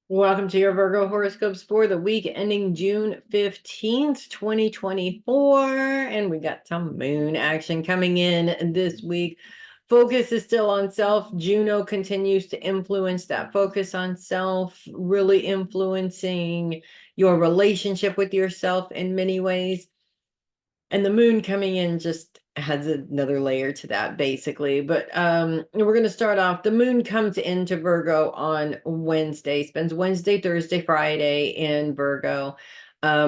Welcome to your Virgo horoscopes for the week ending June 15th, 2024. And we got some moon action coming in this week. Focus is still on self. Juno continues to influence that focus on self, really influencing your relationship with yourself in many ways. And the moon coming in just has another layer to that, basically. But we're going to start off. The moon comes into Virgo on Wednesday, spends Wednesday, Thursday, Friday in Virgo,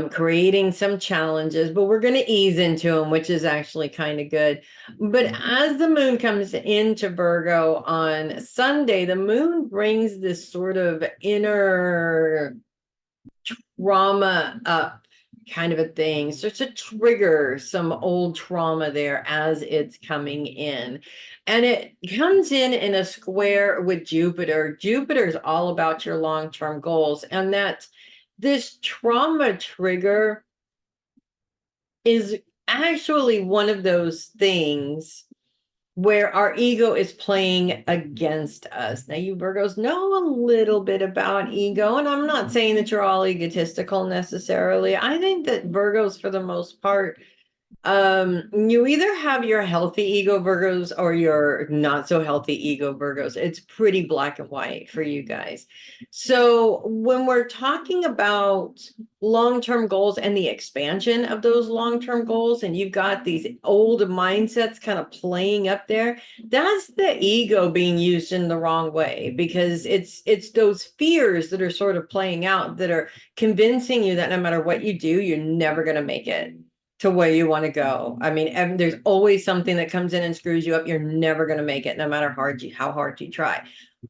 creating some challenges, but we're going to ease into them, which is actually kind of good. But as the moon comes into Virgo on Sunday, the moon brings this sort of inner trauma up, kind of a thing. So to trigger some old trauma there as it's coming in. And it comes in a square with Jupiter. Jupiter is all about your long-term goals. And that this trauma trigger is actually one of those things where our ego is playing against us. Now, you Virgos know a little bit about ego, and I'm not saying that you're all egotistical necessarily. I think that Virgos, for the most part, you either have your healthy ego Virgos or your not so healthy ego Virgos. It's pretty black and white for you guys. So when we're talking about long-term goals and the expansion of those long-term goals, and you've got these old mindsets kind of playing up there, that's the ego being used in the wrong way, because it's those fears that are sort of playing out that are convincing you that no matter what you do, you're never going to make it to where you want to go. I mean, there's always something that comes in and screws you up. You're never going to make it, no matter how hard you try.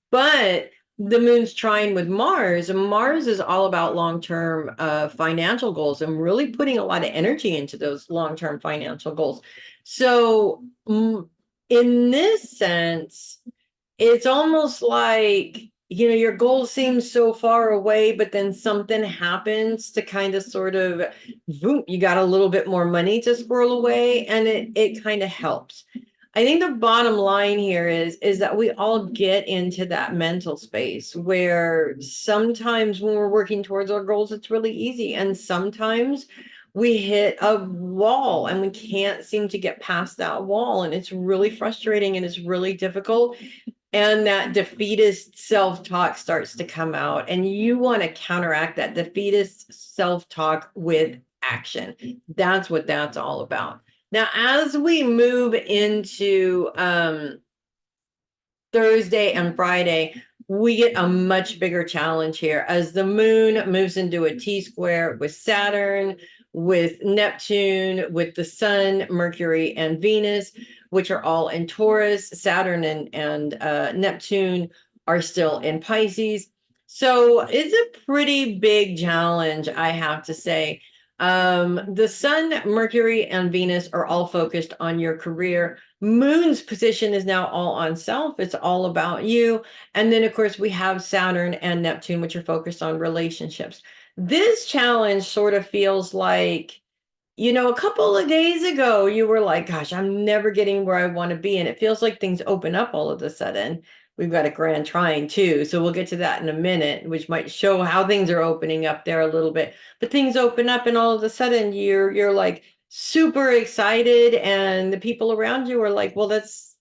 But the moon's trine with Mars, and Mars is all about long-term financial goals and really putting a lot of energy into those long-term financial goals. So in this sense, it's almost like, your goal seems so far away, but then something happens to kind of sort of, boom, you got a little bit more money to squirrel away, and it kind of helps. I think the bottom line here is that we all get into that mental space where sometimes when we're working towards our goals, it's really easy. And sometimes we hit a wall and we can't seem to get past that wall. And it's really frustrating and it's really difficult. And that defeatist self-talk starts to come out, and you want to counteract that defeatist self-talk with action. That's what that's all about. Now, as we move into Thursday and Friday, we get a much bigger challenge here as the moon moves into a T-square with Saturn, with Neptune, with the Sun, Mercury, and Venus, which are all in Taurus. Saturn and Neptune are still in Pisces. So it's a pretty big challenge, I have to say. The Sun, Mercury, and Venus are all focused on your career. Moon's position is now all on self. It's all about you. And then, of course, we have Saturn and Neptune, which are focused on relationships. This challenge sort of feels like, a couple of days ago, you were like, gosh, I'm never getting where I want to be. And it feels like things open up all of a sudden. We've got a grand trine too. So we'll get to that in a minute, which might show how things are opening up there a little bit. But things open up and all of a sudden you're like super excited. And the people around you are like, well, that's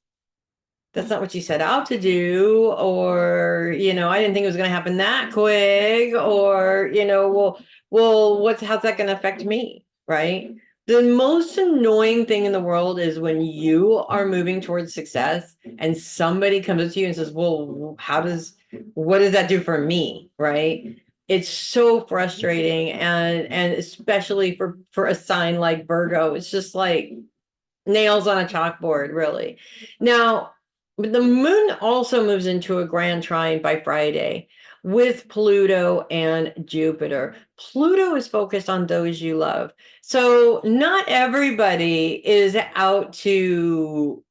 not what you set out to do. Or, I didn't think it was going to happen that quick. Or, how's that going to affect me? Right? The most annoying thing in the world is when you are moving towards success and somebody comes up to you and says, well, what does that do for me? Right? It's so frustrating. And especially for a sign like Virgo, it's just like nails on a chalkboard, really. Now, the moon also moves into a grand trine by Friday with Pluto and Jupiter. Pluto is focused on those you love. So not everybody is out to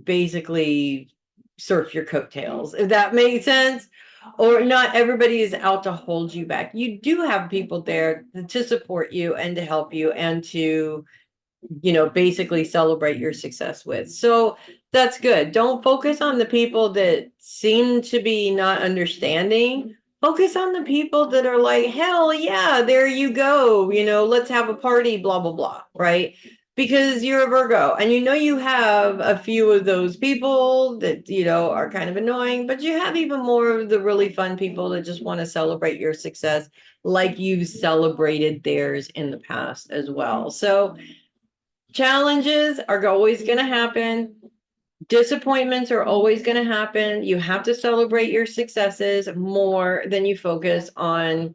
basically surf your coattails, if that makes sense. Or not everybody is out to hold you back. You do have people there to support you and to help you and to basically celebrate your success with. So that's good. Don't focus on the people that seem to be not understanding. Focus on the people that are like, hell yeah, there you go. Let's have a party, blah, blah, blah, right? Because you're a Virgo and you have a few of those people that, are kind of annoying, but you have even more of the really fun people that just want to celebrate your success like you've celebrated theirs in the past as well. So challenges are always going to happen. Disappointments are always going to happen. You have to celebrate your successes more than you focus on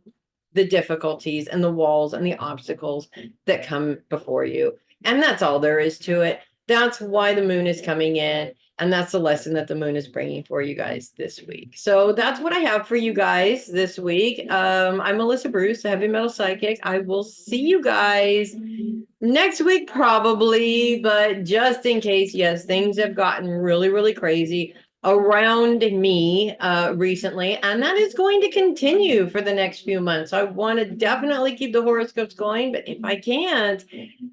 the difficulties and the walls and the obstacles that come before you. And that's all there is to it. That's why the moon is coming in. And that's the lesson that the moon is bringing for you guys this week. So that's what I have for you guys this week. I'm Melissa Bruce, the Heavy Metal Psychic. I will see you guys next week, probably, but just in case, yes, things have gotten really, really crazy around me recently, and that is going to continue for the next few months. I want to definitely keep the horoscopes going, but if I can't,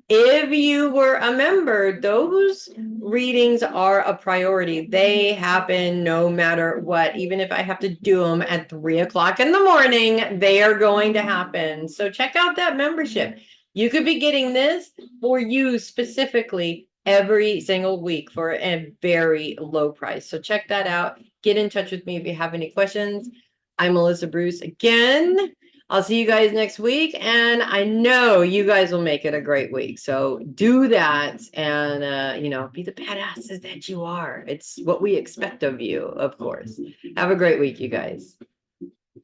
if you were a member, those readings are a priority. They happen no matter what. Even if I have to do them at 3 o'clock in the morning, they are going to happen. So check out that membership. You could be getting this for you specifically every single week for a very low price. So check that out. Get in touch with me if you have any questions. I'm Melissa Bruce again. I'll see you guys next week. And I know you guys will make it a great week. So do that and, be the badasses that you are. It's what we expect of you, of course. Have a great week, you guys.